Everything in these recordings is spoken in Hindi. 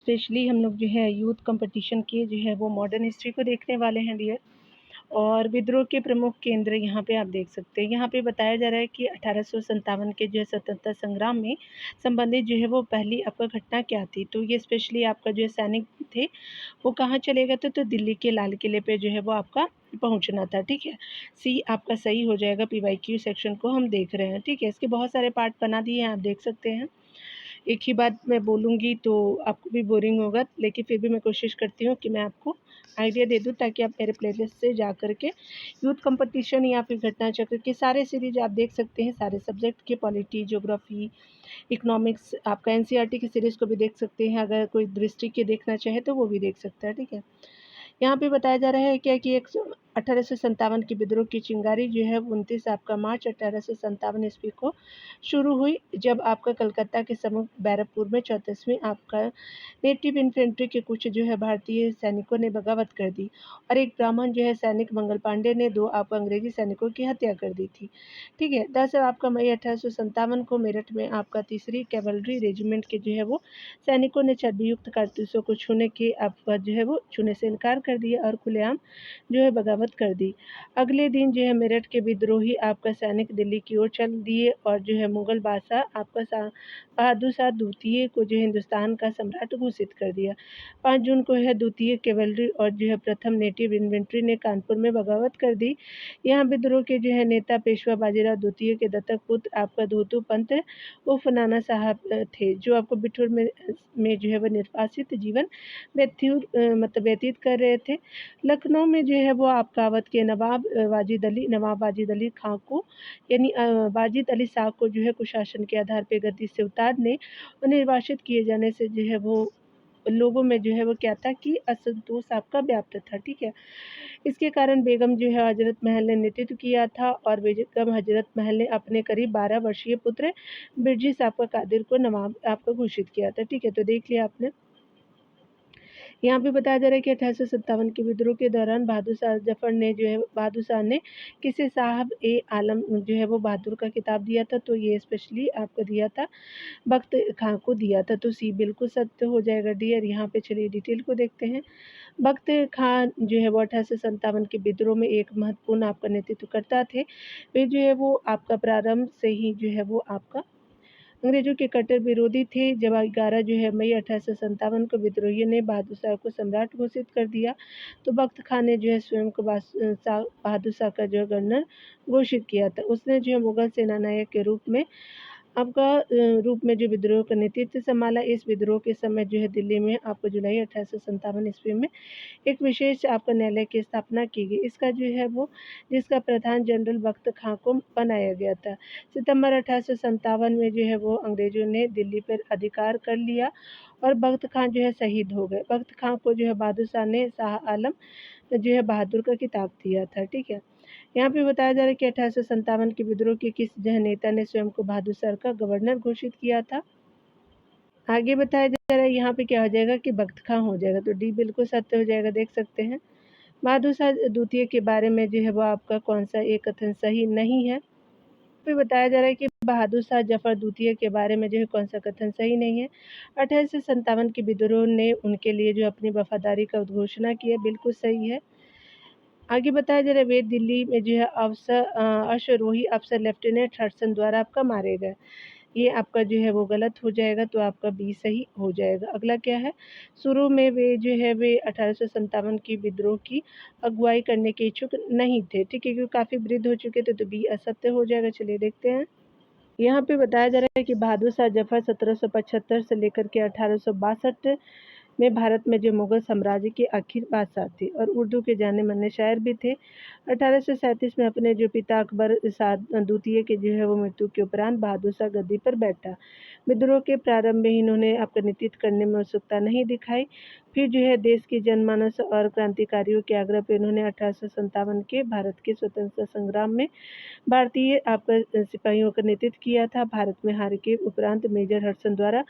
स्पेशली हम लोग जो है यूथ कंपटीशन की जो है वो मॉडर्न हिस्ट्री को देखने वाले हैं डियर। और विद्रोह के प्रमुख केंद्र यहाँ पे आप देख सकते हैं। यहाँ पे बताया जा रहा है कि 1857 के जो है स्वतंत्रता संग्राम में संबंधित जो है वो पहली आपका घटना क्या थी। तो ये स्पेशली आपका जो है सैनिक थे वो कहाँ चले गए थे, तो दिल्ली के लाल किले पे जो है वो आपका पहुंचना था। ठीक है, सी आपका सही हो जाएगा। PYQ सेक्शन को हम देख रहे हैं। ठीक है, इसके बहुत सारे पार्ट बना दिए हैं, आप देख सकते हैं। एक ही बात मैं बोलूँगी तो आपको भी बोरिंग होगा, लेकिन फिर भी मैं कोशिश करती हूँ कि मैं आपको आइडिया दे दूँ, ताकि आप मेरे प्लेलिस्ट से जा कर के यूथ कंपटीशन या फिर घटना चक्र के सारे सीरीज आप देख सकते हैं। सारे सब्जेक्ट के पॉलिटी, ज्योग्राफी, इकोनॉमिक्स, आपका NCERT की सीरीज़ को भी देख सकते हैं। अगर कोई दृष्टि के देखना चाहे तो वो भी देख सकता है। ठीक है, यहाँ पे बताया जा रहा है क्या कि 1857 की विद्रोह की चिंगारी जो है 29 आपका मार्च 1857 ईस्वी को शुरू हुई, जब आपका कलकत्ता के सम्मुख बैरकपुर में 34वीं आपका नेटिव इन्फेंट्री के कुछ जो है भारतीय सैनिकों ने बगावत कर दी, और एक ब्राह्मण जो है सैनिक मंगल पांडे ने 2 आप अंग्रेजी सैनिकों की हत्या कर दी थी। ठीक है, 10 आपका मई 1857 को मेरठ में आपका 3री कैवलरी रेजिमेंट के जो है वो सैनिकों ने चर्बीयुक्त कारतूसों को छूने से इनकार कर दिया और खुलेआम जो है बगावत कर दी। अगले दिन जो है मेरठ के विद्रोही आपका सैनिक दिल्ली की ओर चल दिए, और जो है मुगल बादशाह आपका बहादुर शाह द्वितीय को जो है हिंदुस्तान का सम्राट घोषित कर दिया। 5 जून को है द्वितीय कैवलरी और जो है प्रथम नेटिव इन्फेंट्री ने कानपुर में बगावत कर दी। यहाँ विद्रोह के जो है नेता पेशवा बाजीराव द्वितीय के दत्तक पुत्र आपका धोतू पंत उर्फ नाना साहब थे, जो आपको बिठूर में जो है वो निर्वासित जीवन व्यतीत कर रहे थे। लखनऊ में जो है वो आपका अवध के नवाब वाजिद अली खां को यानी वाजिद अली शाह को जो है कुशासन के आधार पे गद्दी से उतारने और निर्वासित किए जाने से जो है वो लोगों में जो है वो क्या था कि असंतोष आपका व्याप्त था। ठीक है, इसके कारण बेगम जो है हजरत महल ने नेतृत्व किया था, और बेगम हजरत महल ने अपने करीब 12 वर्षीय पुत्र बिरजिस आपका कादिर को नवाब आपका घोषित किया था। ठीक है, तो देख लिया आपने। यहाँ पे बताया जा रहा है कि 1857 के विद्रोह के दौरान बहादुर शाह ने किसे साहब ए आलम जो है वो बहादुर का खिताब दिया था, तो ये स्पेशली आपको दिया था बख्त खां को दिया था। तो सी बिल्कुल सत्य हो जाएगा डियर। यहाँ पे चलिए डिटेल को देखते हैं। बख्त खां जो है वो 1857 के विद्रोह में एक महत्वपूर्ण आपका नेतृत्व करता थे। वे जो है वो आपका प्रारंभ से ही जो है वो आपका अंग्रेजों के कट्टर विरोधी थे। जब 11 जो है मई 1857 को विद्रोहियों ने बहादुर शाह को सम्राट घोषित कर दिया, तो बख्त खां ने जो है स्वयं को बहादुर शाह का जो है गवर्नर घोषित किया था। उसने जो है मुगल सेनानायक के रूप में जो विद्रोह का नेतृत्व संभाला। इस विद्रोह के समय जो है दिल्ली में आपको जुलाई 1857 ईस्वी में एक विशेष आपका न्यायालय की स्थापना की गई। इसका जो है वो जिसका प्रधान जनरल बख्त खां को बनाया गया था। सितंबर 1857 में जो है वो अंग्रेजों ने दिल्ली पर अधिकार कर लिया, और बख्त खां जो है शहीद हो गए। बख्त खां को जो है बहादुर शाह ने शाह आलम जो है बहादुर का खिताब दिया था। ठीक है, यहाँ पे बताया जा रहा है कि 1857 के विद्रोह के किस जो है नेता ने स्वयं को बहादुर शाह का गवर्नर घोषित किया था। आगे बताया जा रहा है यहाँ पे क्या हो जाएगा कि बख्त खां हो जाएगा, तो डी बिल्कुल सत्य हो जाएगा, देख सकते हैं। बहादुर शाह द्वितीय के बारे में जो है वो आपका कौन सा एक कथन सही नहीं है। पे बताया जा रहा है कि बहादुर शाह जफर द्वितीय के बारे में जो है कौन सा कथन सही नहीं है। 1857 के विद्रोह ने उनके लिए जो अपनी वफादारी का उद्घोषणा की है, बिल्कुल सही है। आगे बताया जा रहा है वे दिल्ली में जो है अश्वरोही अफसर लेफ्टिनेंट हडसन द्वारा आपका मारे गए। ये आपका जो है वो गलत हो जाएगा, तो आपका बी सही हो जाएगा। अगला क्या है, शुरू में वे 1857 की विद्रोह की अगुवाई करने के इच्छुक नहीं थे। ठीक है, क्योंकि काफ़ी वृद्ध हो चुके थे, तो बी असत्य हो जाएगा। चलिए देखते हैं। यहाँ पे बताया जा रहा है कि बहादुर शाह जफर 1775 से लेकर के 1862 में भारत में जो मुगल साम्राज्य के आखिर बादशाह थे, और उर्दू के जाने माने शायर भी थे। 1837 में अपने जो पिता अकबर शाह द्वितीय के जो है वो मृत्यु के उपरांत बहादुर शाह गद्दी पर बैठा। विद्रोह के प्रारंभ में इन्होंने आपका नेतृत्व करने में उत्सुकता नहीं दिखाई। फिर जो है देश की जनमानस और क्रांतिकारियों के आग्रह पर इन्होंने 1857 के भारत के स्वतंत्रता संग्राम में भारतीय आपका सिपाहियों का नेतृत्व किया था। भारत में हार के उपरांत मेजर हडसन द्वारा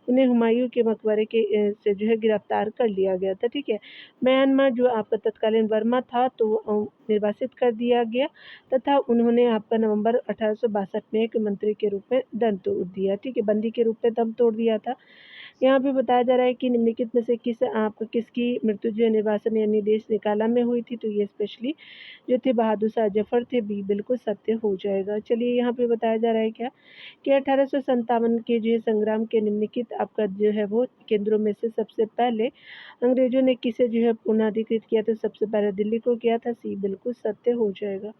उन्हें हुमायूं के मकबरे से जो है गिरफ्तार कर लिया गया था। ठीक है, म्यांमार जो आपका तत्कालीन बर्मा था, तो निर्वासित कर दिया गया, तथा उन्होंने आपका नवंबर 1862 में एक मंत्री के रूप में दम तोड़ दिया। ठीक है, बंदी के रूप में दम तोड़ दिया था। यहाँ पे बताया जा रहा है कि निम्नलिखित में से किसकी मृत्यु जो है निर्वासन यानी देश निकाला में हुई थी, तो ये स्पेशली जो थे बहादुर शाह जफर थे। बी बिल्कुल सत्य हो जाएगा। चलिए यहाँ पे बताया जा रहा है क्या कि 1857 के जो है संग्राम के निम्नलिखित आपका जो है वो केंद्रों में से सबसे पहले अंग्रेजों ने किसे जो है पुनराधिकृत किया था, सबसे पहले दिल्ली को किया था। सी बिल्कुल सत्य हो जाएगा।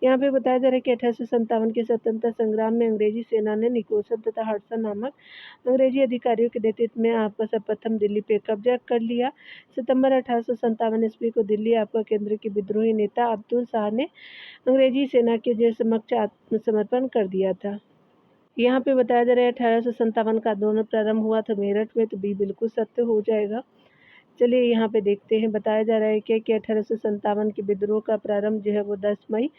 यहाँ पे बताया जा रहा है कि 1857 के स्वतंत्रता संग्राम में अंग्रेजी सेना ने निकोसन तथा हडसन नामक अंग्रेजी अधिकारियों के नेतृत्व में आपका सर्वप्रथम दिल्ली पे कब्जा कर लिया। सितंबर 1857 ईस्वी को दिल्ली आपका केंद्र के विद्रोही नेता अब्दुल शाह ने अंग्रेजी सेना के जो समक्ष आत्मसमर्पण कर दिया था। यहाँ पे बताया जा रहा है 1857 का आंदोलन प्रारंभ हुआ था मेरठ में, तो बी बिल्कुल सत्य हो जाएगा। चलिए यहाँ पे देखते हैं। बताया जा रहा है कि 1857 के विद्रोह का प्रारंभ जो है वो 10 मई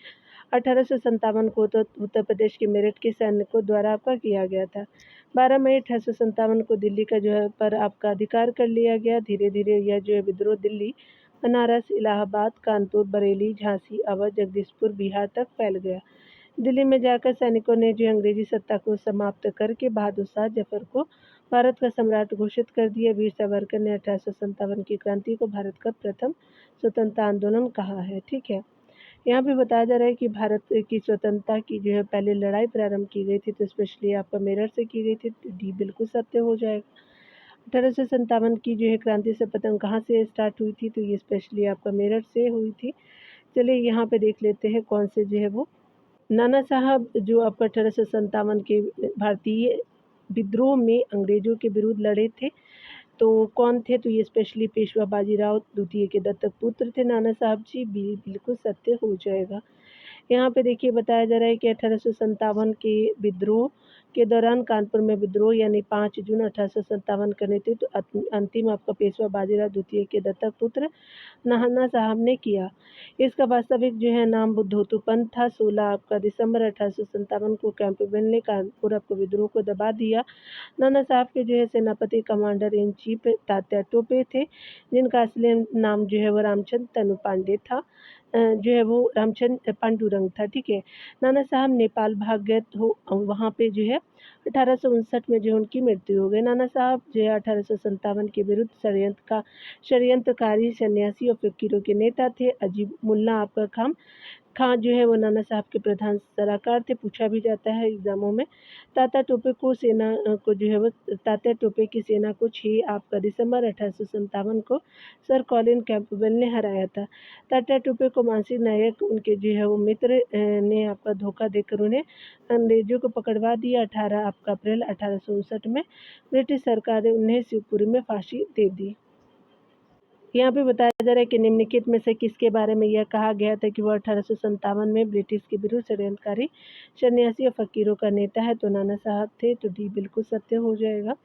1857 को तो उत्तर प्रदेश के मेरठ के सैनिकों द्वारा आपका किया गया था। 12 मई 1857 को दिल्ली का जो है पर आपका अधिकार कर लिया गया। धीरे धीरे यह जो है विद्रोह दिल्ली, बनारस, इलाहाबाद, कानपुर, बरेली, झांसी, अवध, जगदीशपुर, बिहार तक फैल गया। दिल्ली में जाकर सैनिकों ने जो अंग्रेजी सत्ता को समाप्त करके बहादुर शाह जफर को भारत का सम्राट घोषित कर दिया। वीर सावरकर ने 1857 की क्रांति को भारत का प्रथम स्वतंत्रता आंदोलन कहा है। ठीक है। यहाँ पे बताया जा रहा है कि भारत की स्वतंत्रता की जो है पहले लड़ाई प्रारंभ की गई थी, तो स्पेशली आपका मेरठ से की गई थी। तो डी बिल्कुल सत्य हो जाएगा। 1857 की जो है क्रांति से पतंग कहाँ से स्टार्ट हुई थी, तो ये स्पेशली आपका मेरठ से हुई थी। चलिए यहाँ पे देख लेते हैं कौन से जो है वो नाना साहब जो आपका 1857 के भारतीय विद्रोह में अंग्रेजों के विरुद्ध लड़े थे, तो कौन थे, तो ये स्पेशली पेशवा बाजीराव द्वितीय के दत्तक पुत्र थे नाना साहब जी। बी बिल्कुल सत्य हो जाएगा। यहाँ पे देखिए बताया जा रहा है कि 1857 के विद्रोह के दौरान कानपुर में विद्रोह यानी 5 जून 1857 का नेतृत्व अंतिम आपका पेशवा बाजीराव द्वितीय के दत्तक पुत्र नाना साहब ने किया। इसका वास्तविक जो है नाम बुद्धोतु पंथ था। 16 आपका दिसंबर 1857 को कैंपबेल ने कानपुर आपको विद्रोह को दबा दिया। नाना साहब के जो है सेनापति commander in chief Tatya Tope थे, जिनका असली नाम जो है वो रामचंद्र तनु पांडे था। जो है वो रामचंद्र पांडुरंग था। ठीक है। नाना साहब नेपाल भाग गए, तो वहाँ पे जो है 1859 में जो उनकी मृत्यु हो गई। नाना साहब जो है 1857 के विरुद्ध षड्यंत्रकारी सन्यासी और फकीरों के नेता थे। अजीब मुल्ला आपका खां जो है वो नाना साहब के प्रधान सलाहकार थे। पूछा भी जाता है एग्जामों में। तात्या टोपे की सेना को 6 आपका दिसंबर 1857 को सर कॉलिन कैंपबेल ने हराया था। तात्या टोपे को मानसिंह नायक उनके जो है वो मित्र ने आपका धोखा देकर उन्हें अंग्रेजों को पकड़वा दिया। 18 आपका अप्रैल 1859 में ब्रिटिश सरकार ने उन्हें शिवपुरी में फांसी दे दी। यहाँ पे बताया जा रहा है कि निम्नलिखित में से किसके बारे में यह कहा गया था कि वह 1857 में ब्रिटिश के विरुद्ध षड्यंत्रकारी सन्यासी और फकीरों का नेता है, तो नाना साहब थे। तो डी बिल्कुल सत्य हो जाएगा।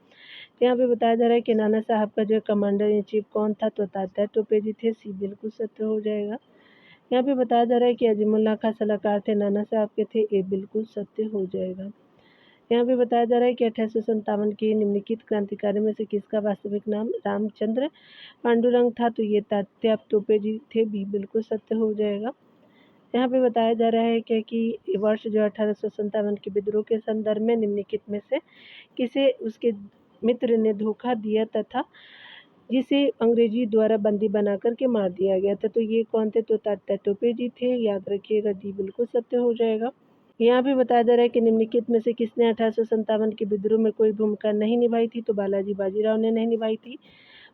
यहाँ पे बताया जा रहा है कि नाना साहब का जो कमांडर इन चीफ कौन था, तो तात्या टोपे जी थे। सी बिल्कुल सत्य हो जाएगा। यहाँ पे बताया जा रहा है कि अजीमुल्ला खां सलाहकार थे नाना साहब के थे। ए बिल्कुल सत्य हो जाएगा। यहाँ पे बताया जा रहा है कि 1857 के निम्नलिखित क्रांतिकारी में से किसका वास्तविक नाम रामचंद्र पांडुरंग था, तो ये तात्या टोपे जी थे। बी बिल्कुल सत्य हो जाएगा। यहाँ पे बताया जा रहा है कि वर्ष जो 1857 के विद्रोह के संदर्भ में निम्नलिखित में से किसे उसके मित्र ने धोखा दिया तथा जिसे अंग्रेजी द्वारा बंदी बनाकर के मार दिया गया था, तो ये कौन थे, तो तात्या टोपे जी थे। याद रखिएगा। डी बिल्कुल सत्य हो जाएगा। यहाँ भी बताया जा रहा है कि निम्नलिखित में से किसने 1857 के विद्रोह में कोई भूमिका नहीं निभाई थी, तो बालाजी बाजीराव ने नहीं निभाई थी।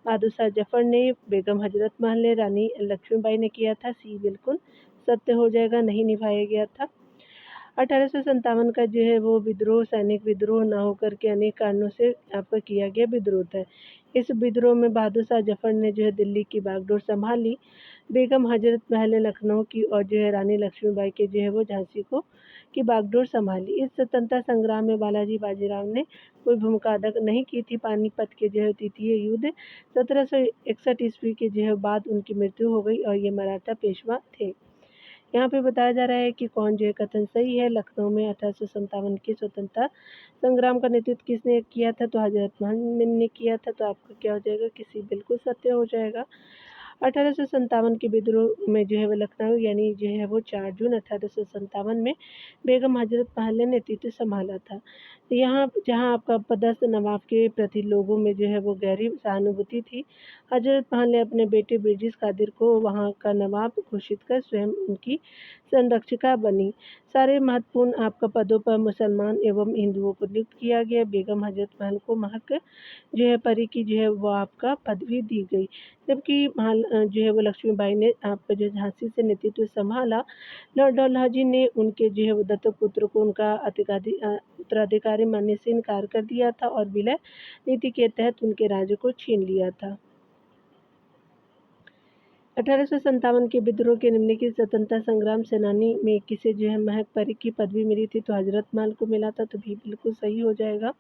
बहादुर शाह जफर ने, बेगम हजरत महल ने, रानी लक्ष्मीबाई ने किया था। सी बिल्कुल सत्य हो जाएगा, नहीं निभाया गया था। 1857 का जो है वो विद्रोह सैनिक विद्रोह न होकर के अनेक कारणों से आपका किया गया विद्रोह था। इस विद्रोह में बहादुर शाह जफर ने जो है दिल्ली की बागडोर संभाली। बेगम हजरत महल ने लखनऊ की और जो है रानी लक्ष्मीबाई के जो है वो झांसी को की बागडोर संभाली। इस स्वतंत्रता संग्राम में बालाजी बाजीराव ने कोई भूमिका अदा नहीं की थी। पानीपत के जो है तृतीय युद्ध 1761 ईस्वी के जो है बाद उनकी मृत्यु हो गई और ये मराठा पेशवा थे। यहाँ पे बताया जा रहा है कि कौन जो है कथन सही है। लखनऊ में 1857 के स्वतंत्रता संग्राम का नेतृत्व किसने किया था, तो हजरत महल ने किया था। तो आपका क्या हो जाएगा, किसी बिल्कुल सत्य हो जाएगा। 1857 के विद्रोह में जो है वो लखनऊ यानी जो है वो 4 जून 1857 में बेगम हजरत महल ने नेतृत्व संभाला था। यहाँ जहाँ आपका पदस्थ नवाब के प्रति लोगों में जो है वो गहरी सहानुभूति थी। हजरत महल ने अपने बेटे ब्रिटिश कादिर को वहाँ का नवाब घोषित कर स्वयं उनकी संरक्षिका बनी। सारे महत्वपूर्ण आपका पदों पर मुसलमान एवं हिंदुओं को नियुक्त किया गया। बेगम हजरत महल को महक जो है परी की जो है वो आपका पदवी दी गई। जबकि जो है वो लक्ष्मीबाई ने आपका जो झांसी से नेतृत्व संभाला। लॉर्ड डलहौजी ने उनके जो है वो दत्तक पुत्र को उनका उत्तराधिकारी मानने से इनकार कर दिया था और विलय नीति के तहत उनके राज्य को छीन लिया था। 1857 के विद्रोह के निम्नलिखित स्वतंत्रता संग्राम सेनानी में किसे जो है महक परी की पदवी मिली थी, तो हजरत महल को मिला था, तो भी बिल्कुल सही हो जाएगा।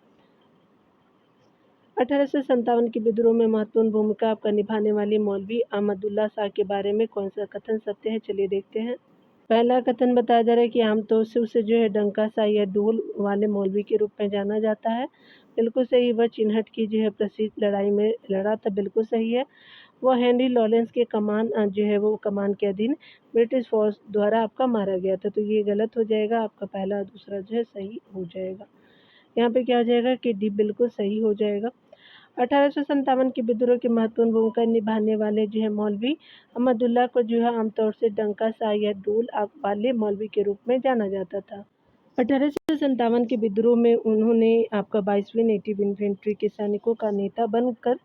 1857 के विद्रोह में महत्वपूर्ण भूमिका आपका निभाने वाली मौलवी अहमदुल्ला शाह के बारे में कौन सा कथन सत्य है, चलिए देखते हैं। पहला कथन बताया जा रहा है कि आमतौर से उसे जो है डंका सा या डोल वाले मौलवी के रूप में जाना जाता है। बिल्कुल सही। वह चिन्हट की जो है प्रसिद्ध लड़ाई में लड़ा था, बिल्कुल सही है। वह हेनरी लॉरेंस के जो है वो कमान के अधीन ब्रिटिश फौज द्वारा आपका मारा गया था, तो ये गलत हो जाएगा। आपका पहला और दूसरा जो है सही हो जाएगा। यहाँ पे क्या हो जाएगा कि डी बिल्कुल सही हो जाएगा। 1857 के विद्रोह की महत्वपूर्ण भूमिका निभाने वाले जो है मौलवी अहमदुल्ला को जो है आमतौर से डंका सा या डोल वाले मौलवी के रूप में जाना जाता था। 1857 के विद्रोह में उन्होंने आपका 22वीं नेटिव इन्फेंट्री के सैनिकों का नेता बनकर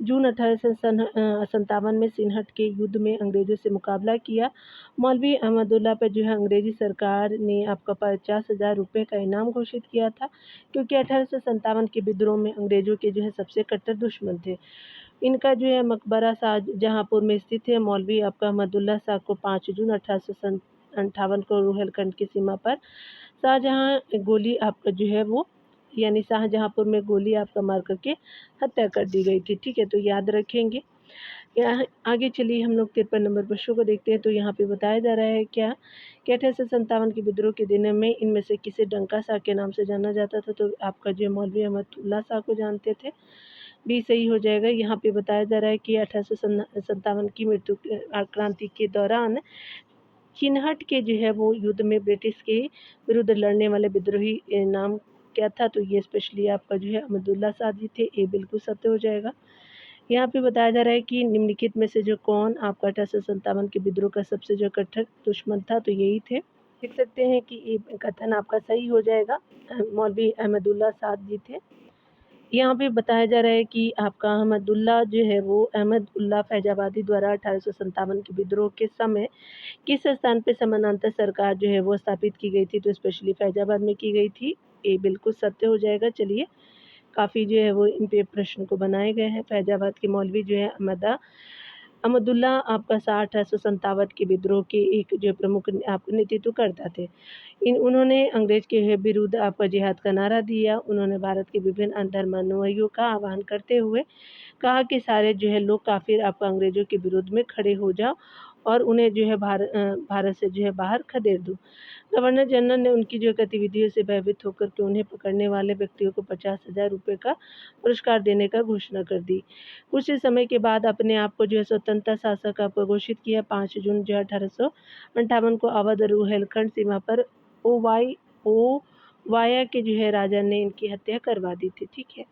जून 1857 में सिनहट के युद्ध में अंग्रेजों से मुकाबला किया। मौलवी अहमदुल्ला पर जो है अंग्रेजी सरकार ने आपका 50,000 रुपये का इनाम घोषित किया था, क्योंकि 1857 के विद्रोह में अंग्रेजों के जो है सबसे कट्टर दुश्मन थे। इनका जो है मकबरा शाहजहाँपुर में स्थित है। मौलवी आपका अहमदुल्ला शाह को 5 जून 1858 को रोहिलखंड की सीमा पर शाहजहाँ गोली आपका जो है वो यानी शाहजहाँपुर में गोली आपका मार करके हत्या कर दी गई थी। ठीक है, तो याद रखेंगे। यहाँ आगे चलिए हम लोग 53 नंबर प्रश्न को देखते हैं। तो यहाँ पे बताया जा रहा है क्या कि 1857 के विद्रोह के दिन में इनमें से किसे डंका शाह के नाम से जाना जाता था, तो आपका जो मौलवी अहमदुल्ला शाह को जानते थे, भी सही हो जाएगा। यहाँ पे बताया जा रहा है कि 1857 की मृत्यु क्रांति के दौरान चिनहट के जो है वो युद्ध में ब्रिटिश के विरुद्ध लड़ने वाले विद्रोही नाम क्या था, तो ये स्पेशली आपका जो है अहमदुल्ला शाह जी थे, ये बिल्कुल सत्य हो जाएगा। यहाँ पे बताया जा रहा है कि निम्नलिखित में से जो कौन आपका 1857 के विद्रोह का सबसे जो कट्टर दुश्मन था, तो यही थे। देख सकते हैं कि ये कथन आपका सही हो जाएगा, मौलवी अहमदुल्ला शाह जी थे। यहाँ पे बताया जा रहा है कि आपका अहमदुल्ला जो है वो अहमदुल्ला फैजाबादी द्वारा 1857 के विद्रोह के समय किस स्थान पे समानांतर सरकार जो है वो स्थापित की गई थी, तो स्पेशली फैजाबाद में की गई थी, ये बिल्कुल सत्य हो जाएगा। चलिए, काफ़ी जो है वो इन पे प्रश्न को बनाए गए हैं। फैजाबाद के मौलवी जो है अहमदुल्ला आपका 1857 के विद्रोह के एक जो प्रमुख आपका नेतृत्व करता थे। उन्होंने अंग्रेज के विरुद्ध आपका जिहाद का नारा दिया। उन्होंने भारत के विभिन्न धर्मानुयायियों का आह्वान करते हुए कहा कि सारे जो है लोग काफिर आपका अंग्रेजों के विरोध में खड़े हो जाओ और उन्हें जो है भारत से जो है बाहर खदेड़ दो। गवर्नर जनरल ने उनकी जो गतिविधियों से भयभीत होकर के उन्हें पकड़ने वाले व्यक्तियों को 50,000 रुपये का पुरस्कार देने का घोषणा कर दी। कुछ ही समय के बाद अपने आप को जो है स्वतंत्रता शासक आपको घोषित किया। 5 जून जो 1858 को अवध रुहेलखंड सीमा पर वाया के जो है राजा ने इनकी हत्या करवा दी थी। ठीक है,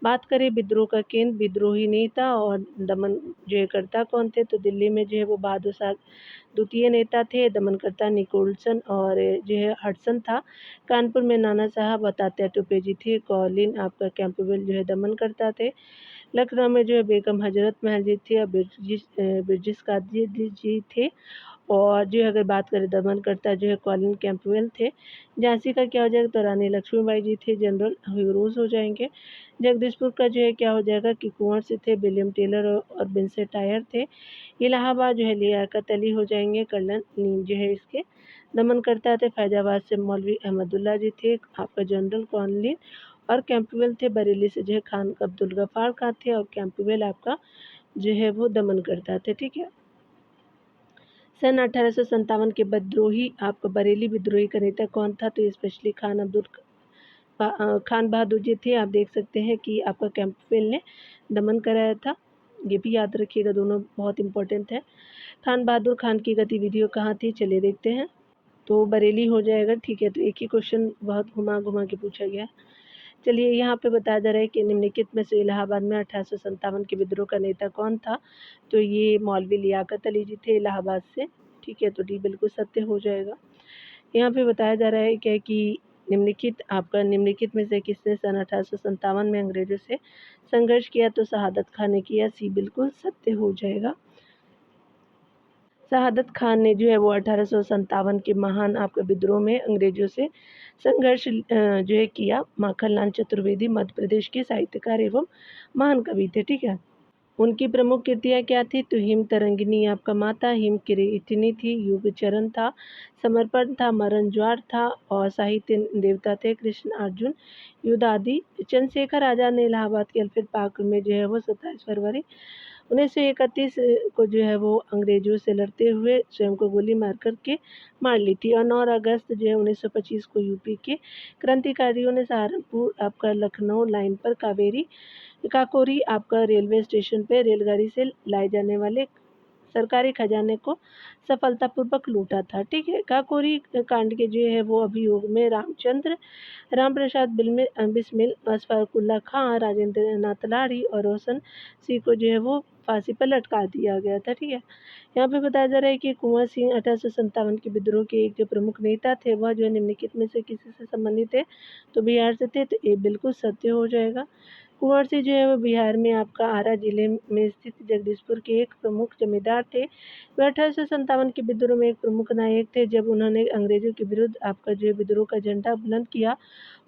बात करें विद्रोह का केंद्र, विद्रोही नेता और दमन जो है करता कौन थे, तो दिल्ली में जो है वो बहादुर शाह द्वितीय नेता थे। दमनकर्ता निकोलसन और जो है हडसन था। कानपुर में नाना साहब और तात्या टोपे जी थे। कॉलिन आपका कैंपबेल जो है दमन करता थे। लखनऊ में जो है बेगम हजरत महल जी थे और ब्रिटिश काजी जी थे। और जो है अगर बात करें दमनकर्ता जो है कॉलिन कैंपबेल थे। झांसी का क्या हो जाएगा, तो रानी लक्ष्मीबाई जी थे। जनरल ह्यूरोज हो जाएंगे। जगदीशपुर का जो है क्या हो जाएगा कि कुंवर से थे। विलियम टेलर और विंसेंट टायर थे। इलाहाबाद जो है लियाकत अली हो जाएंगे। कर्नल नीम जो है इसके दमन करता थे। फैजाबाद से मौलवी अहमदुल्ला जी थे। आपका जनरल कॉनलिन और कैंपबेल थे। बरेली से जो है खान अब्दुल गफ्फार खान थे और कैंपबेल आपका जो है वो दमन करता थे। ठीक है, सन 1857 के विद्रोही आपका बरेली विद्रोही का नेता कौन था, तो स्पेशली खान बहादुर जी थे। आप देख सकते हैं कि आपका कैंपबेल ने दमन कराया था। ये भी याद रखिएगा, दोनों बहुत इम्पोर्टेंट है। खान बहादुर खान की गतिविधियाँ कहाँ थी, चलिए देखते हैं। तो बरेली हो जाएगा, ठीक है। तो एक ही क्वेश्चन बहुत घुमा-घुमा के पूछा गया है। चलिए यहाँ पे बताया जा रहा है कि निम्नलिखित में से इलाहाबाद में 1857 के विद्रोह का नेता कौन था? तो ये मौलवी लियाकत अली जी थे इलाहाबाद से, ठीक है। तो डी बिल्कुल सत्य हो जाएगा। यहाँ पे बताया जा रहा है क्या कि निम्नलिखित में से किसने सन 1857 में अंग्रेजों से संघर्ष किया? तो शहादत खान ने किया, सी बिल्कुल सत्य हो जाएगा। शहादत खान ने जो है वो 1857 के महान आपका विद्रोह में अंग्रेजों से संघर्ष जो है किया। माखनलाल चतुर्वेदी मध्य प्रदेश के साहित्यकार एवं महान कवि थे, ठीक है। उनकी प्रमुख कृतियाँ क्या थी? तो हिम तरंगिनी आपका माता, हिम किरीटिनी थी, युग चरण था, समर्पण था, मरण ज्वार था और साहित्य देवता थे कृष्ण अर्जुन युद्ध आदि। चंद्रशेखर आज़ाद ने इलाहाबाद के अल्फित पार्क में जो है वो 27 फरवरी 1931 को जो है वो अंग्रेजों से लड़ते हुए स्वयं को गोली मार कर के मार ली थी। और 9 अगस्त जो है 1925 को यूपी के क्रांतिकारियों ने सहारनपुर आपका लखनऊ लाइन पर काकोरी आपका रेलवे स्टेशन पे रेलगाड़ी से लाए जाने वाले सरकारी खजाने को सफलतापूर्वक लूटा था, ठीक है। काकोरी कांड के जो है वो अभियोग में राम प्रसाद बिस्मिल, अशफाकुल्ला खां, राजेंद्र नाथ लाड़ी और रोशन सिंह को जो है वो फांसी पर लटका दिया गया था, ठीक है। यहाँ पे बताया जा रहा है कि कुंवर सिंह 1857 के विद्रोह के एक जो प्रमुख नेता थे वह जो है निम्नलिखित में से किसी से संबंधित है? तो बिहार से थे, तो ये बिल्कुल सत्य हो जाएगा। कुंवर सिंह जो है वो बिहार में आपका आरा जिले में स्थित जगदीशपुर के एक प्रमुख जमींदार थे। वे 1857 के विद्रोह में एक प्रमुख नायक थे। जब उन्होंने अंग्रेजों के विरुद्ध आपका जो है विद्रोह का झंडा बुलंद किया,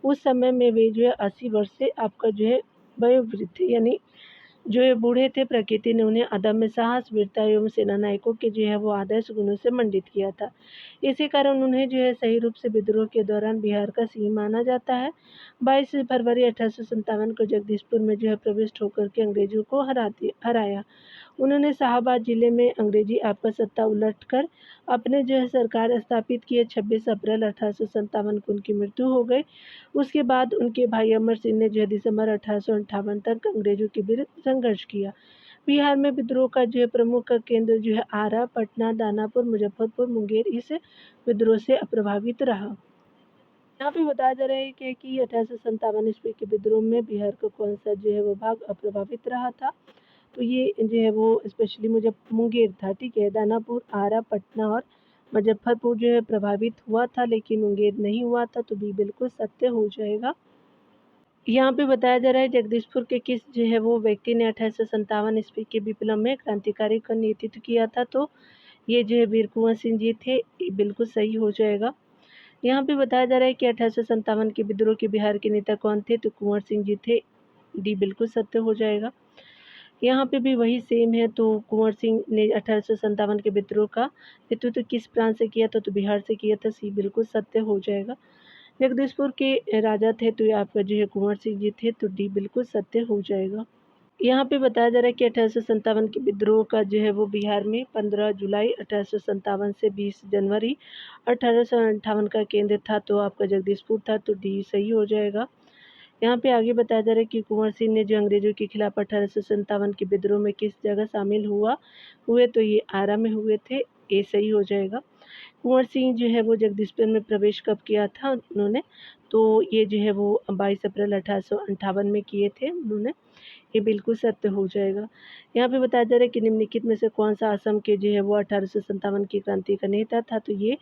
उस समय में वे जो है 80 वर्ष से आपका जो है वयोवृद्ध थे, यानी जो ये बूढ़े थे। प्रकृति ने उन्हें अदम्य साहस, वीरता एवं सेना नायकों के जो है वो आदर्श गुणों से मंडित किया था। इसी कारण उन्हें जो है सही रूप से विद्रोह के दौरान बिहार का सिंह माना जाता है। 22 फरवरी 1857 को जगदीशपुर में जो है प्रविष्ट होकर के अंग्रेजों को हराया। उन्होंने शाहाबाद जिले में अंग्रेजी आपका सत्ता उलटकर अपने जो है सरकार स्थापित किए। 26 अप्रैल 1857 को उनकी मृत्यु हो गई। उसके बाद उनके भाई अमर सिंह ने जो है दिसंबर 1858 तक अंग्रेजों के विरुद्ध संघर्ष किया। बिहार में विद्रोह का जो है प्रमुख केंद्र जो है आरा, पटना, दानापुर, मुजफ्फरपुर, मुंगेर इस विद्रोह से अप्रभावित रहा। यहाँ पे बताया जा रहा है कि 1857 ईस्वी के विद्रोह में बिहार का कौन सा जो है वो भाग अप्रभावित रहा था? तो ये जो है वो स्पेशली मुंगेर था, ठीक है। दानापुर, आरा, पटना और मुजफ्फरपुर जो है प्रभावित हुआ था, लेकिन मुंगेर नहीं हुआ था, तो बी बिल्कुल सत्य हो जाएगा। यहाँ पे बताया जा रहा है जगदीशपुर के किस जो है वो व्यक्ति ने 1857 ईस्वी के विप्लव में क्रांतिकारी का नेतृत्व किया था? तो ये जो है वीर कुंवर सिंह जी थे, ये बिल्कुल सही हो जाएगा। यहाँ पे बताया जा रहा है कि 1857 के विद्रोह के बिहार के नेता कौन थे? तो कुंवर सिंह जी थे, डी बिल्कुल सत्य हो जाएगा। यहाँ पे भी वही सेम है। तो कुंवर सिंह ने 1857 के विद्रोह का नेतृत्व किस प्रांत से किया था? तो बिहार से किया था, सी बिल्कुल सत्य हो जाएगा। जगदीशपुर के राजा थे तो ये आपका जो है कुंवर सिंह जी थे, तो डी बिल्कुल सत्य हो जाएगा। यहाँ पे बताया जा रहा है कि 1857 के विद्रोह का जो है वो बिहार में 15 जुलाई 1857 से 20 जनवरी 1858 का केंद्र था, तो आपका जगदीशपुर था, तो डी सही हो जाएगा। यहाँ पे आगे बताया जा रहा है कि कुंवर सिंह ने जो अंग्रेजों के खिलाफ 1857 के विद्रोह में किस जगह शामिल हुए? तो ये आरा में हुए थे, ये सही हो जाएगा। कुंवर सिंह जो है वो जगदीशपुर में प्रवेश कब किया था उन्होंने? तो ये जो है वो 22 अप्रैल 1858 में किए थे उन्होंने, ये बिल्कुल सत्य हो जाएगा। यहाँ पे बताया जा रहा है कि निम्नलिखित में से कौन सा असम के जो है वो 1857 की क्रांति का नेता था? तो ये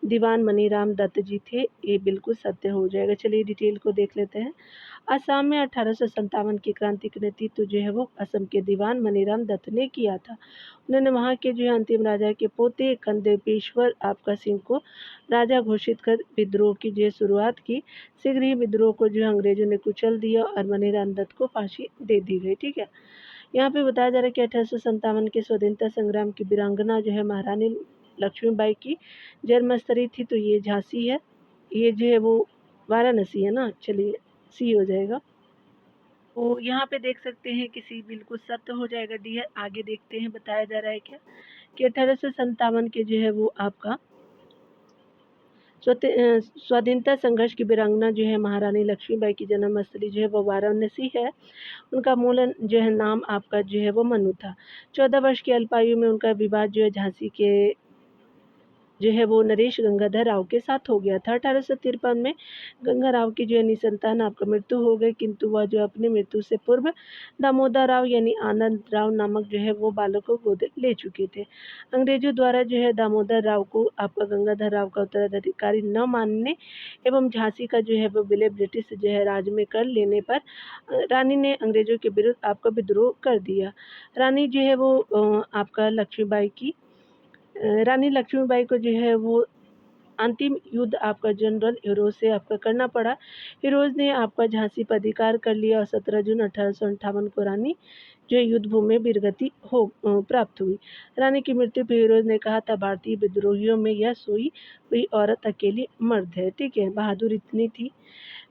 दीवान मनीराम दत्त जी थे, ये बिल्कुल सत्य हो जाएगा। चलिए डिटेल को देख लेते हैं। असम में 1857 की क्रांति का नेतृत्व जो है वो असम के दीवान मनीराम दत्त ने किया था। उन्होंने वहाँ के जो है अंतिम राजा के पोते कंदेपेश्वर आपका सिंह को राजा घोषित कर विद्रोह की जो है शुरुआत की। शीघ्र ही विद्रोह को जो है अंग्रेजों ने कुचल दिया और मनीराम दत्त को फांसी दे दी गई, ठीक है। यहाँ पे बताया जा रहा है कि 1857 के स्वतंत्रता संग्राम की वीरांगना जो है महारानी लक्ष्मीबाई की जन्मस्थली थी, तो ये झांसी है। ये जो है वो वाराणसी है ना, चलिए सी हो जाएगा। तो यहाँ पे देख सकते हैं कि सी बिल्कुल सत्य हो जाएगा, डी है। आगे देखते हैं बताया जा रहा है क्या कि 1857 के जो है वो आपका स्वाधीनता संघर्ष की वीरांगना जो है महारानी लक्ष्मीबाई की जन्मस्थली जो है वो वाराणसी है। उनका मूल जो है नाम आपका जो है वो मनु था। 14 वर्ष की अल्पायु में उनका विवाह जो है झांसी के जो है वो नरेश गंगाधर राव के साथ हो गया था। 1853 में गंगा राव की जो है निसंतान आपका मृत्यु हो गई, किंतु वह जो अपनी मृत्यु से पूर्व दामोदर राव यानी आनंद राव नामक जो है वो बालक को गोद ले चुके थे। अंग्रेजों द्वारा जो है दामोदर राव को आपका गंगाधर राव का उत्तराधिकारी न मानने एवं झांसी का जो है वो विलय ब्रिटिश जो है राज में कर लेने पर रानी ने अंग्रेजों के विरुद्ध आपका विद्रोह कर दिया। रानी जो है वो आपका रानी लक्ष्मीबाई को जो है वो अंतिम युद्ध आपका जनरल हीरोज से आपका करना पड़ा। हीरोज ने आपका झांसी पर अधिकार कर लिया और 17 जून 1858 को रानी जो युद्ध भूमि में वीरगति हो प्राप्त हुई। रानी की मृत्यु पर हीरोज ने कहा था, भारतीय विद्रोहियों में यह सोई हुई औरत अकेली मर्द है। ठीक है, बहादुर इतनी थी।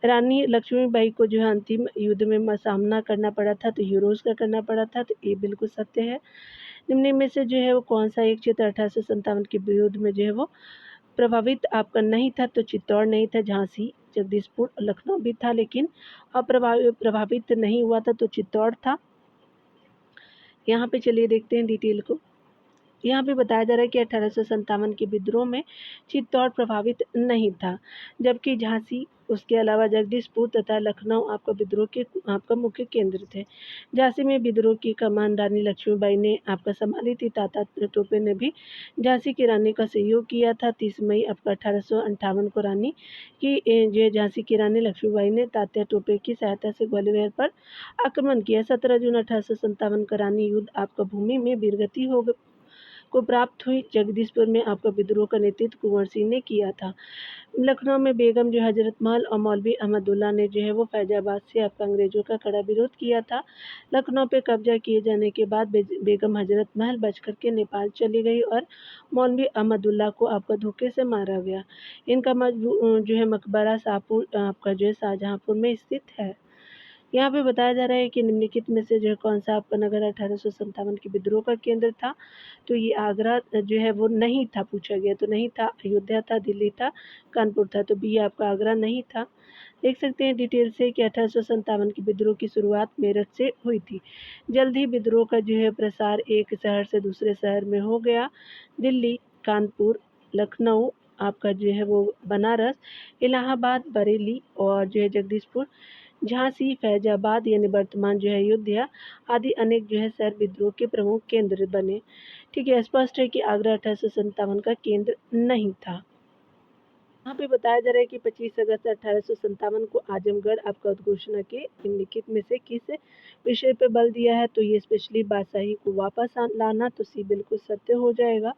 रानी लक्ष्मीबाई को जो है अंतिम युद्ध में सामना करना पड़ा था, तो हीरोज का करना पड़ा था, तो ये बिल्कुल सत्य है। निम्न में से जो है वो कौन सा एक क्षेत्र 1857 के विरोध में जो है वो प्रभावित आपका नहीं था? तो चित्तौड़ नहीं था, झांसी, जगदीशपुर, लखनऊ भी था, लेकिन प्रभावित नहीं हुआ था, तो चित्तौड़ था। यहाँ पे चलिए देखते हैं डिटेल को। यहाँ पे बताया जा रहा है कि 1857 के विद्रोह में चित्तौड़ प्रभावित नहीं था, जबकि झांसी, उसके अलावा जगदीशपुर तथा लखनऊ आपका विद्रोह के आपका मुख्य केंद्र थे। झांसी में विद्रोह की कमान रानी लक्ष्मीबाई ने आपका संभाली थी। तात्या टोपे ने भी झांसी की रानी का सहयोग किया था। 30 मई आपका 1858 को रानी की जो झांसी की रानी लक्ष्मीबाई ने तात्या टोपे की सहायता से ग्वालियर पर आक्रमण किया। 17 जून 1857 का रानी युद्ध आपका भूमि में वीरगति को प्राप्त हुई। जगदीशपुर में आपका विद्रोह का नेतृत्व कुंवर सिंह ने किया था। लखनऊ में बेगम जो हजरत महल और मौलवी अहमदुल्ला ने जो है वो फैजाबाद से आपका अंग्रेजों का कड़ा विरोध किया था। लखनऊ पे कब्जा किए जाने के बाद बेगम हजरत महल बच करके नेपाल चली गई और मौलवी अहमदुल्ला को आपका धोखे से मारा गया। इनका जो है मकबरा शाहपुर आपका जो है शाहजहांपुर में स्थित है। यहाँ पे बताया जा रहा है कि निम्नलिखित में से जो है कौन सा आपका नगर 1857 के विद्रोह का केंद्र था? तो ये आगरा जो है वो नहीं था, पूछा गया तो नहीं था। अयोध्या था, दिल्ली था, कानपुर था, तो बी आपका आगरा नहीं था। देख सकते हैं डिटेल से कि 1857 के विद्रोह की शुरुआत मेरठ से हुई थी। जल्द ही विद्रोह का जो है प्रसार एक शहर से दूसरे शहर में हो गया। दिल्ली, कानपुर, लखनऊ, आपका जो है वो बनारस, इलाहाबाद, बरेली और जो है जगदीशपुर, झांसी, फैजाबाद यानी वर्तमान जो है अयोध्या आदि अनेक जो है शहर विद्रोह के प्रमुख केंद्र बने। ठीक है, स्पष्ट है कि आगरा 1857 का केंद्र नहीं था। यहाँ पे बताया जा रहा है कि 25 अगस्त 1857 को आजमगढ़ आपका उद्घोषणा के निम्नलिखित में से किस विषय पे बल दिया है? तो ये स्पेशली बादशाही को वापस लाना, तो सी बिल्कुल सत्य हो जाएगा।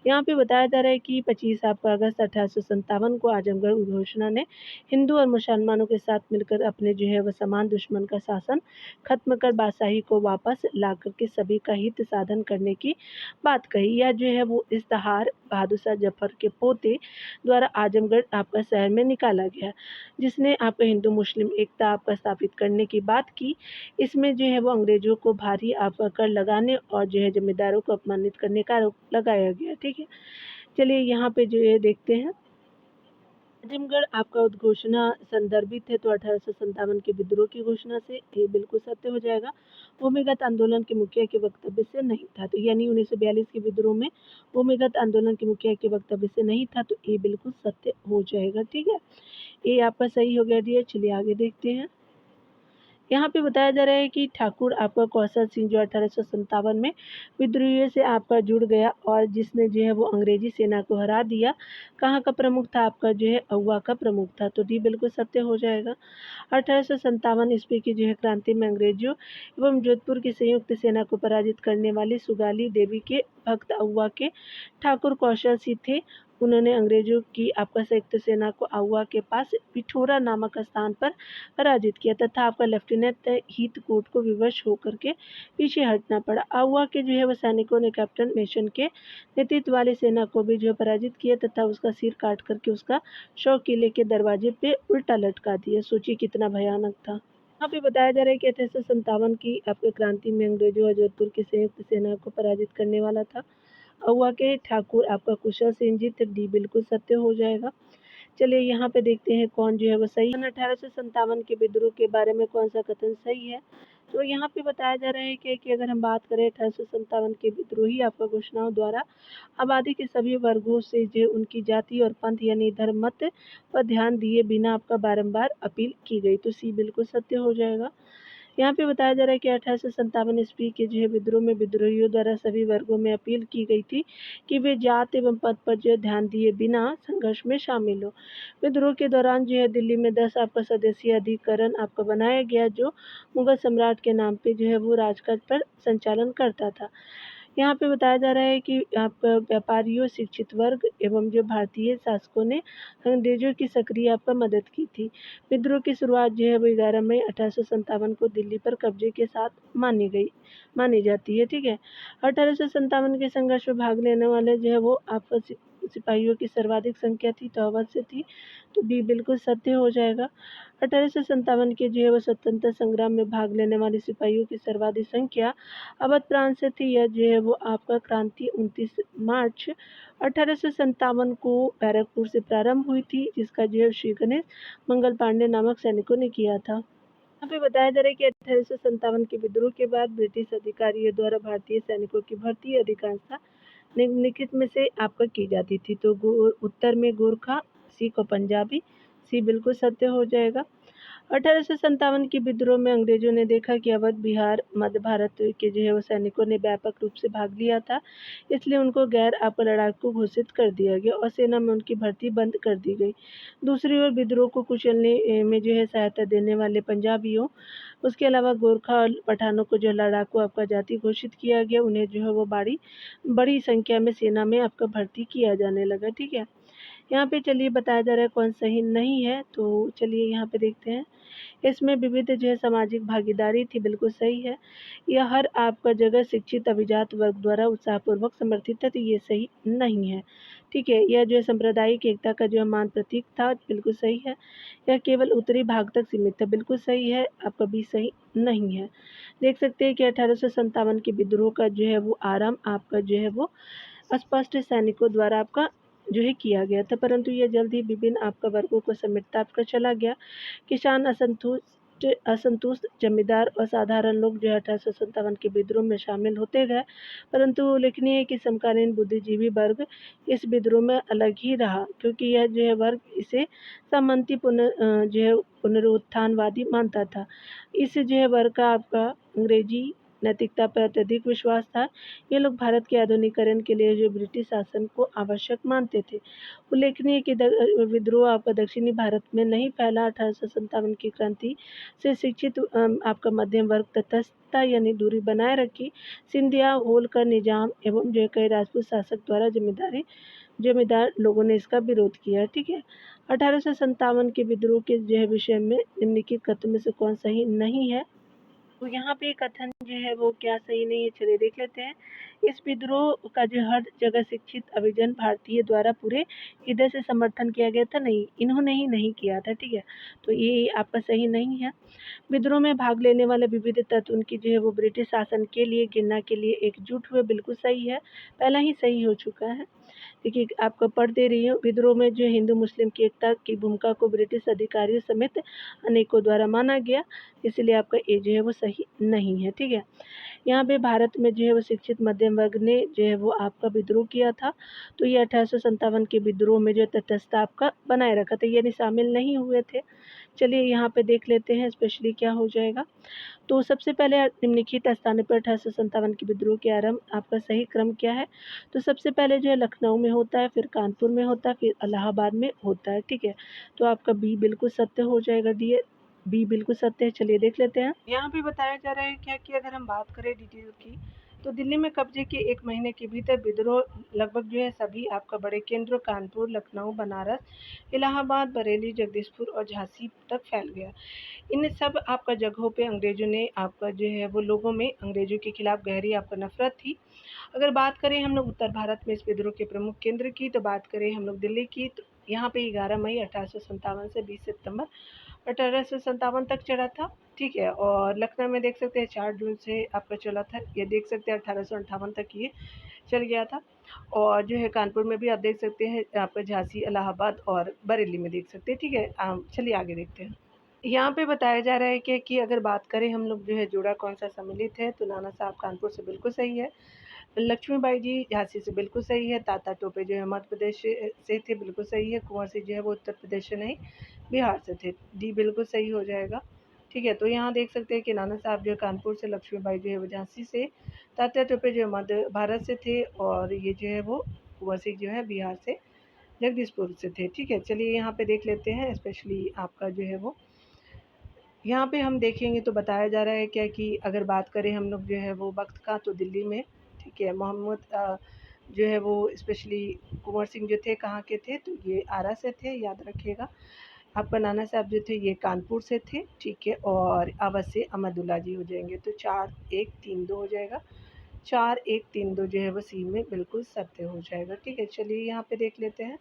यहाँ पे बताया जा रहा है कि 25 आपका अगस्त 1857 को आजमगढ़ उद्घोषणा ने हिंदू और मुसलमानों के साथ मिलकर अपने जो है वह समान दुश्मन का शासन खत्म कर बादशाही को वापस ला करके सभी का हित साधन करने की बात कही। यह जो है वो इश्तहार बहादुर शाह जफर के पोते द्वारा आजमगढ़ आपका शहर में निकाला गया, जिसने आपका हिंदू मुस्लिम एकता आपका स्थापित करने की बात की। इसमें जो है वो अंग्रेजों को भारी आपका कर लगाने और जो है जमींदारों को अपमानित करने का आरोप लगाया गया। ठीक है, चलिए यहाँ पे जो है देखते हैं। आजमगढ़ आपका उद्घोषणा संदर्भित है, तो 1857 के विद्रोह की घोषणा से ये बिल्कुल सत्य हो जाएगा। भूमिगत आंदोलन के मुखिया के वक्तव्य से नहीं था, तो यानी 1942 के विद्रोह में भूमिगत आंदोलन के मुखिया के वक्तव्य से नहीं था, तो ये बिल्कुल सत्य हो जाएगा। ठीक है, ये आपका सही हो गया डियर। चलिए आगे देखते हैं। यहाँ पे बताया जा रहा है कि ठाकुर आपका कौशल सिंह जो 1857 में विद्रोहियों से आपका जुड़ गया और जिसने जो है वो अंग्रेजी सेना को हरा दिया। कहाँ का प्रमुख था? आपका जो है अहुआ का प्रमुख था, तो डी बिल्कुल सत्य हो जाएगा। 1857 ईस्वी की जो है क्रांति में अंग्रेजों एवं जोधपुर की संयुक्त सेना को पराजित करने वाली सुगाली देवी के भक्त अहुआ के ठाकुर कौशल सिंह थे। उन्होंने अंग्रेजों की आपका संयुक्त सेना को अहुआ के पास पिठोरा नामक स्थान पर पराजित किया तथा आपका लेफ्टिनेंट हीथकोट को विवश होकर के पीछे हटना पड़ा। अहुआ के जो है वो सैनिकों ने कैप्टन मेसन के नेतृत्व वाली सेना को भी जो है पराजित किया तथा उसका सिर काट करके उसका शव किले के दरवाजे पे उल्टा लटका दिया। सोचिए कितना भयानक था। यहाँ पे बताया जा रहा है कि 1857 की आपके क्रांति में अंग्रेजों और जोधपुर की संयुक्त सेना को पराजित करने वाला था अहुआ के ठाकुर आपका कुशल सिंह जी, डी बिल्कुल सत्य हो जाएगा। चलिए यहाँ पे देखते हैं कौन जो है वो सही। 1857 के विद्रोह के बारे में कौन सा कथन सही है? तो यहाँ पे बताया जा रहा है कि अगर हम बात करें 1857 के विद्रोही आपका घोषणाओं द्वारा आबादी के सभी वर्गों से जो उनकी जाति और पंथ यानी धर्म मत पर ध्यान दिए बिना आपका बारंबार अपील की गई, तो सी बिल्कुल सत्य हो जाएगा। यहाँ पे बताया जा रहा है कि 1857 ईस्वी के जो है विद्रोह में विद्रोहियों द्वारा सभी वर्गों में अपील की गई थी कि वे जात एवं पद पर जो है ध्यान दिए बिना संघर्ष में शामिल हो। विद्रोह के दौरान जो है दिल्ली में 10 आपका सदस्यीय अधिकरण आपका बनाया गया जो मुगल सम्राट के नाम पे जो है वो राजकाज पर संचालन करता था। यहाँ पे बताया जा रहा है कि आपका व्यापारियों, शिक्षित वर्ग एवं जो भारतीय शासकों ने अंग्रेजों की सक्रिय आपका मदद की थी। विद्रोह की शुरुआत जो है वो 11 मई 1857 को दिल्ली पर कब्जे के साथ मानी जाती है, ठीक है। 1857 के संघर्ष में भाग लेने वाले जो है वो आपका सिपाहियों की सर्वाधिक संख्या थी, तो अवश्य थी, तो बी बिल्कुल सत्य हो जाएगा। 1857 के जो है वो स्वतंत्रता संग्राम में भाग लेने वाले सिपाहियों की सर्वाधिक संख्या अवध प्रांत से थी। यह जो है वो आपका क्रांति 29 मार्च 1857 को बैरकपुर से प्रारंभ हुई थी, जिसका जो है श्री गणेश मंगल पांडे नामक सैनिकों ने किया था। यहाँ पे बताया जा रहा है कि 1857 के विद्रोह के बाद ब्रिटिश अधिकारियों द्वारा भारतीय सैनिकों की भर्ती अधिकांशतः निम्नलिखित में से आपका की जाती थी। तो उत्तर में गोरखा, सी को पंजाबी, सी बिल्कुल सत्य हो जाएगा। 1857 के विद्रोह में अंग्रेजों ने देखा कि अवध, बिहार, मध्य भारत के जो है वो सैनिकों ने व्यापक रूप से भाग लिया था, इसलिए उनको गैर आपका लड़ाकू घोषित कर दिया गया और सेना में उनकी भर्ती बंद कर दी गई। दूसरी ओर विद्रोह को कुचलने में जो है सहायता देने वाले पंजाबियों, उसके अलावा गोरखा और पठानों को जो लड़ाकू आपका जाति घोषित किया गया, उन्हें जो है वो बड़ी संख्या में सेना में आपका भर्ती किया जाने लगा, ठीक है। यहाँ पे चलिए बताया जा रहा है कौन सही नहीं है, तो चलिए यहाँ पे देखते हैं। इसमें विविध जो है सामाजिक भागीदारी थी, बिल्कुल सही है। यह हर आपका जगह शिक्षित अभिजात वर्ग द्वारा उत्साहपूर्वक समर्थित है, तो ये सही नहीं है, ठीक है। यह जो है सांप्रदायिक एकता का जो है मान प्रतीक था, बिल्कुल सही है। यह केवल उत्तरी भाग तक सीमित था, बिल्कुल सही है, आपका भी सही नहीं है। देख सकते हैं कि 1857 के विद्रोह का जो है वो आरंभ आपका जो है वो अस्पष्ट सैनिकों द्वारा आपका जो है किया गया था, परंतु यह जल्द ही विभिन्न आपका वर्गों को समेटता आपका चला गया। किसान असंतुष्ट जमींदार और साधारण लोग जो है 1857 के विद्रोह में शामिल होते गए, परंतु उल्लेखनीय है कि समकालीन बुद्धिजीवी वर्ग इस विद्रोह में अलग ही रहा, क्योंकि यह जो है वर्ग इसे सामंती जो है पुनरुत्थानवादी मानता था। इस जो है वर्ग का आपका अंग्रेजी नैतिकता पर अत्यधिक विश्वास था। ये लोग भारत के आधुनिकीकरण के लिए जो ब्रिटिश शासन को आवश्यक मानते थे। उल्लेखनीय कि विद्रोह आपका दक्षिणी भारत में नहीं फैला। 1857 की क्रांति से शिक्षित आपका मध्यम वर्ग तटस्थता यानी दूरी बनाए रखी। सिंधिया, होलकर निजाम एवं जो कई राजपूत शासक द्वारा जमींदार लोगों ने इसका विरोध किया, ठीक है। 1857 के विद्रोह के जो है विषय में निम्नलिखित कथन में से कौन सही नहीं है? तो यहाँ पे कथन जो है वो क्या सही नहीं है, चलिए देख लेते हैं। इस विद्रोह का जो हर जगह शिक्षित अभिजन भारतीय द्वारा पूरे हृदय से समर्थन किया गया था, नहीं, इन्होंने ही नहीं किया था, ठीक है। तो ये आपका सही नहीं है। विद्रोह में भाग लेने वाले विविध तत्व उनकी जो है वो ब्रिटिश शासन के लिए गिरना के लिए एकजुट हुए, बिल्कुल सही है, पहला ही सही हो चुका है। देखिए आपको पढ़ दे रही हूँ। विद्रोह में जो हिंदू मुस्लिम की एकता की भूमिका को ब्रिटिश अधिकारियों समेत अनेकों द्वारा माना गया, इसलिए आपका ए जो है वो सही नहीं है, ठीक है। यहाँ पे भारत में जो है वो शिक्षित मध्यम वर्ग ने जो है वो आपका विद्रोह किया था, तो ये 1857 के विद्रोह में जो तटस्थता आपका बनाए रखा था, यानी शामिल नहीं हुए थे। चलिए यहाँ पे देख लेते हैं स्पेशली क्या हो जाएगा। तो सबसे पहले निम्नलिखित स्थानों पर 1857 के विद्रोह के आरंभ आपका सही क्रम क्या है? तो सबसे पहले जो है लखनऊ में होता है, फिर कानपुर में होता है, फिर इलाहाबाद में होता है, ठीक है। तो आपका बी बिल्कुल सत्य हो जाएगा, डी बी बिल्कुल सत्य है। चलिए देख लेते हैं। यहाँ पे बताया जा रहा है क्या कि अगर हम बात करें डिटेल की, तो दिल्ली में कब्जे के 1 महीने के भीतर विद्रोह लगभग जो है सभी आपका बड़े केंद्र कानपुर, लखनऊ, बनारस, इलाहाबाद, बरेली, जगदीशपुर और झांसी तक फैल गया। इन सब आपका जगहों पे अंग्रेजों ने आपका जो है वो लोगों में अंग्रेजों के खिलाफ गहरी आपका नफरत थी। अगर बात करें हम लोग उत्तर भारत में इस विद्रोह के प्रमुख केंद्र की, तो बात करें हम लोग दिल्ली की, तो यहाँ पे 11 मई 1857 से 20 सितंबर 1857 तक चला था, ठीक है। और लखनऊ में देख सकते हैं 4 जून से आपका चला था, ये देख सकते हैं 1858 तक ये चल गया था। और जो है कानपुर में भी आप देख सकते हैं, आपका झांसी, इलाहाबाद और बरेली में देख सकते हैं, ठीक है। चलिए आगे देखते हैं। यहाँ पे बताया जा रहा है कि अगर बात करें हम लोग जो है जोड़ा कौन-सा सम्मिलित है, तो नाना साहब कानपुर से बिल्कुल सही है। लक्ष्मीबाई जी झांसी से बिल्कुल सही है। तात्या टोपे जो है मध्य प्रदेश से थे, बिल्कुल सही है। कुँवर सिंह जो है वो उत्तर प्रदेश से नहीं, बिहार से थे। डी बिल्कुल सही हो जाएगा, ठीक है। तो यहाँ देख सकते हैं कि नाना साहब जो है कानपुर से, लक्ष्मीबाई जो है वो झांसी से, तात्या टोपे जो है मध्य भारत से थे, और ये जो है वो कुँवर सिंह जो है बिहार से, जगदीशपुर से थे, ठीक है। चलिए यहाँ पे देख लेते हैं, स्पेशली आपका जो है वो यहाँ पे हम देखेंगे तो बताया जा रहा है क्या कि अगर बात करें हम लोग जो है वो वक़्त का, तो दिल्ली में, ठीक है। मोहम्मद जो है वो स्पेशली कुँवर सिंह जो थे कहाँ के थे, तो ये आरा से थे, याद रखिएगा। आपका नाना साहब जो थे ये कानपुर से थे, ठीक है। और अवध से अहमदुल्ला जी हो जाएँगे, तो 4, 1, 3, 2 हो जाएगा। 4, 1, 3, 2 जो है वो सी में बिल्कुल सत्य हो जाएगा, ठीक है। चलिए यहाँ पे देख लेते हैं।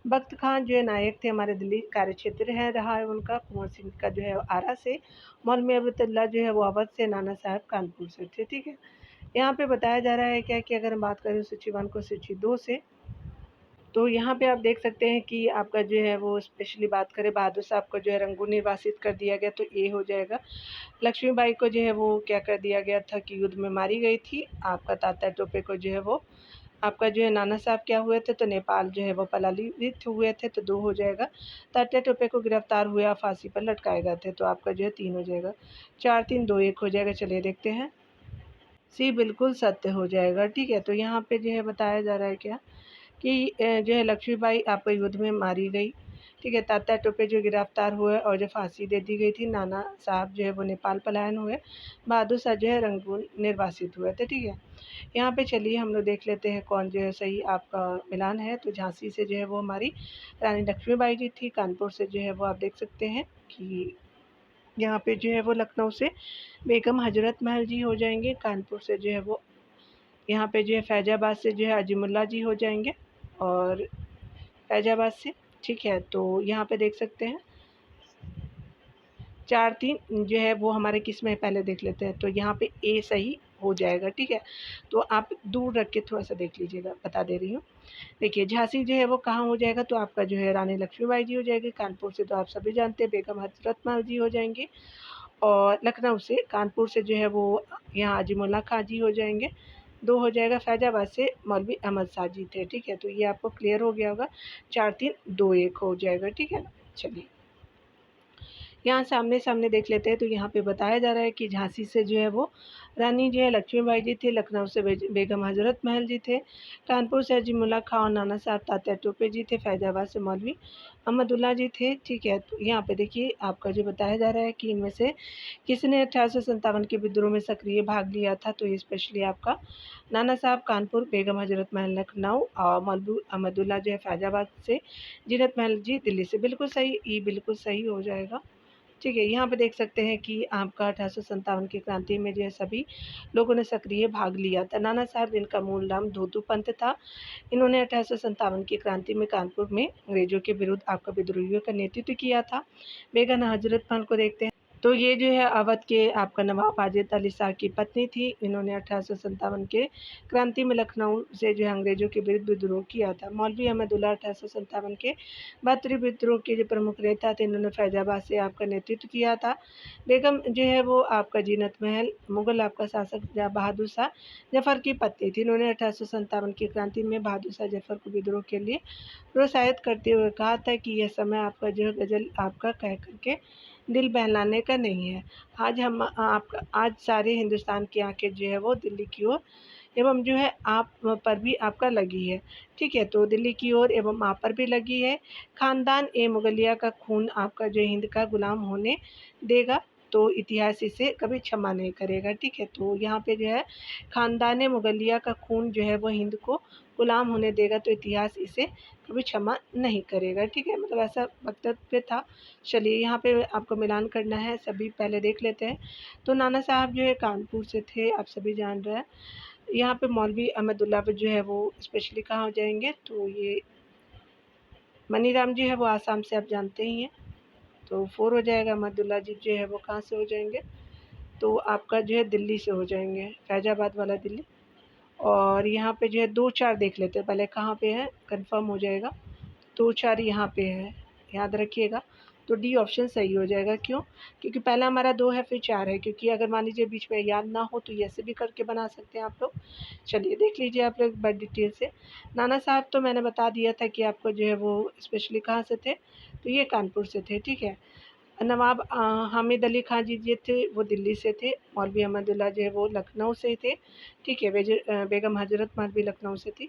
बख्त खान जो है नायक थे, हमारे दिल्ली कार्यक्षेत्र है रहा है उनका। कुँवर सिंह का जो है आरा से, मौलवी अबदुल्ला जो है वो अवध से, नाना साहब कानपुर से थे, ठीक है। यहाँ पे बताया जा रहा है क्या कि अगर हम बात करें सूची 1 को सूची 2 से, तो यहाँ पे आप देख सकते हैं कि आपका जो है वो स्पेशली बात करें बहादुर साहब को जो है रंगून निर्वासित कर दिया गया, तो ये हो जाएगा। लक्ष्मीबाई को जो है वो क्या कर दिया गया था कि युद्ध में मारी गई थी। आपका तात्या टोपे को जो है वो, आपका जो है नाना साहब क्या हुए थे, तो नेपाल जो है वो पलायित हुए थे, तो 2 हो जाएगा। तात्या टोपे को गिरफ्तार हुए और फांसी पर लटकाए गए थे, तो आपका जो है 3 हो जाएगा। 4, 3, 2, 1 हो जाएगा। चलिए देखते हैं। सी बिल्कुल सत्य हो जाएगा, ठीक है। तो यहाँ पे जो है बताया जा रहा है क्या कि जो है लक्ष्मीबाई आपको युद्ध में मारी गई, ठीक है। तात्या टोपे जो गिरफ्तार हुए और जो फांसी दे दी गई थी। नाना साहब जो है वो नेपाल पलायन हुए। बहादुर शाह जो है रंगून निर्वासित हुए थे, ठीक है। यहाँ पे चलिए हम लोग देख लेते हैं कौन जो है सही आपका मिलान है। तो झांसी से जो है वो हमारी रानी लक्ष्मीबाई जी थी। कानपुर से जो है वो आप देख सकते हैं कि यहाँ पे जो है वो लखनऊ से बेगम हजरत महल जी हो जाएंगे। कानपुर से जो है वो यहाँ पे जो है फैजाबाद से जो है अजीमुल्ला जी हो जाएंगे, और फैजाबाद से, ठीक है। तो यहाँ पे देख सकते हैं 4, 3 जो है वो हमारे किस में है, पहले देख लेते हैं। तो यहाँ पे ए सही हो जाएगा, ठीक है। तो आप दूर रख के थोड़ा-सा देख लीजिएगा, बता दे रही हूँ। देखिए झांसी जो है वो कहाँ हो जाएगा, तो आपका जो है रानी लक्ष्मीबाई जी हो जाएगी। कानपुर से तो आप सभी जानते हैं बेगम हजरत महल जी हो जाएँगे, और लखनऊ से, कानपुर से जो है वो यहाँ अजीमुल्ला खां जी हो जाएँगे। 2 हो जाएगा। फैजाबाद से मौलवी अहमद शाह जी थे, ठीक है। तो ये आपको क्लियर हो गया होगा। 4, 3, 2, 1 हो जाएगा, ठीक है ना। चलिए यहाँ सामने-सामने देख लेते हैं। तो यहाँ पे बताया जा रहा है कि झांसी से जो है वो रानी जो है लक्ष्मीबाई जी थी, लखनऊ से बेगम हजरत महल जी थे, कानपुर से अजीमुल्ला खां और नाना साहब तात्या टोपे जी थे, फैजाबाद से मौलवी अहमदुल्ला जी थे, ठीक है। तो यहाँ पे देखिए आपका जो बताया जा रहा है कि इनमें से किसने 1857 के विद्रोह में सक्रिय भाग लिया था, तो ये स्पेशली आपका नाना साहब कानपुर, बेगम हजरत महल लखनऊ और मौलवी अहमदुल्ला जो है फैजाबाद से, जीनत महल जी दिल्ली से। बिल्कुल सही, ये बिल्कुल सही हो जाएगा, ठीक है। यहाँ पे देख सकते हैं कि आपका 1857 की क्रांति में जो है सभी लोगों ने सक्रिय भाग लिया था। नाना साहब जिनका मूल नाम धोतू पंत था, इन्होंने 1857 की क्रांति में कानपुर में अंग्रेजों के विरुद्ध आपका विद्रोहियों का नेतृत्व किया था। बेगम हजरत महल को देखते हैं। तो ये जो है अवध के आपका नवाब वाजिद अली शाह की पत्नी थी। इन्होंने 1857 के क्रांति में लखनऊ से जो है अंग्रेज़ों के विरुद्ध विद्रोह किया था। मौलवी अहमदुल्ला 1857 के बहादुरी विद्रोह के जो प्रमुख नेता थे, इन्होंने फैजाबाद से आपका नेतृत्व किया था। बेगम जो है वो आपका जीनत महल मुग़ल आपका शासक बहादुर शाह जफ़र की पत्नी थी। इन्होंने 1857 की क्रांति में बहादुर शाह जफ़र को विद्रोह के लिए प्रोत्साहित करते हुए कहा था कि यह समय आपका जो है गज़ल आपका कह कर के दिल बहलाने का नहीं है। आज सारे हिंदुस्तान की आँखें जो है वो दिल्ली की ओर एवं जो है आप पर भी आपका लगी है, ठीक है। तो दिल्ली की ओर एवं आप पर भी लगी है। ख़ानदान ए मुगलिया का खून आपका जो हिंद का गुलाम होने देगा, तो इतिहास इसे कभी क्षमा नहीं करेगा, ठीक है। तो यहाँ पे जो है ख़ानदान ए मुगलिया का खून जो है वो हिंद को गुलाम होने देगा, तो इतिहास इसे कभी क्षमा नहीं करेगा, ठीक है। मतलब ऐसा वक्तव्य था। चलिए यहाँ पे आपको मिलान करना है, सभी पहले देख लेते हैं। तो नाना साहब जो है कानपुर से थे, आप सभी जान रहे हैं। यहाँ पे मौलवी अहमदुल्ला जो है वो स्पेशली कहाँ हो जाएँगे, तो ये मनीराम जी है वो आसाम से आप जानते ही हैं। तो 4 हो जाएगा। अहमदुल्ला जी जो है वो कहाँ से हो जाएंगे, तो आपका जो है दिल्ली से हो जाएंगे, फैजाबाद वाला दिल्ली। और यहाँ पे जो है 2-4 देख लेते हैं पहले कहाँ पे है, कंफर्म हो जाएगा। 2-4 यहाँ पे है, याद रखिएगा। तो डी ऑप्शन सही हो जाएगा। क्यों? क्योंकि पहला हमारा 2 है फिर 4 है, क्योंकि अगर मान लीजिए बीच में याद ना हो तो ये ऐसे भी करके बना सकते हैं आप लोग। चलिए देख लीजिए आप लोग बड़ी डिटेल से। नाना साहब तो मैंने बता दिया था कि आपको जो है वो स्पेशली कहाँ से थे, तो ये कानपुर से थे, ठीक है। नवाब हामिद अली खां जी जो थे वो दिल्ली से थे, मौलवी अहमदुल्ला जो है वो लखनऊ से थे, ठीक है। बेगम हजरत महल भी लखनऊ से थी,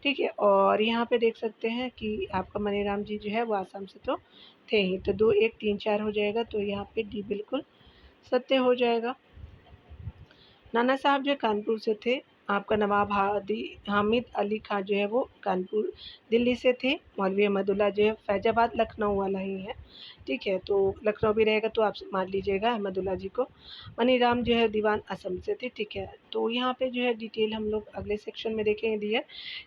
ठीक है। और यहाँ पे देख सकते हैं कि आपका मनीराम जी जो है वो आसाम से तो थे ही। तो 2, 1, 3, 4 हो जाएगा, तो यहाँ पे डी बिल्कुल सत्य हो जाएगा। नाना साहब जो कानपुर से थे, आपका नवाब हामिद अली खां जो है वो कानपुर दिल्ली से थे, मौलवी अहमदुल्ला जो है फैजाबाद लखनऊ वाला ही है, ठीक है। तो लखनऊ भी रहेगा तो आप मान लीजिएगा अहमदुल्ला जी को। मनीराम जो है दीवान असम से थे, ठीक है। तो यहाँ पे जो है डिटेल हम लोग अगले सेक्शन में देखेंगे डियर,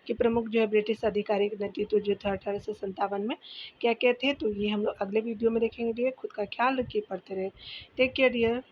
कि प्रमुख जो है ब्रिटिश आधिकारिक नेतृत्व जो था 1857 में क्या क्या थे, तो ये हम लोग अगले वीडियो में देखेंगे डियर। खुद का ख्याल रखिए, पढ़ते रहे। Take care dear.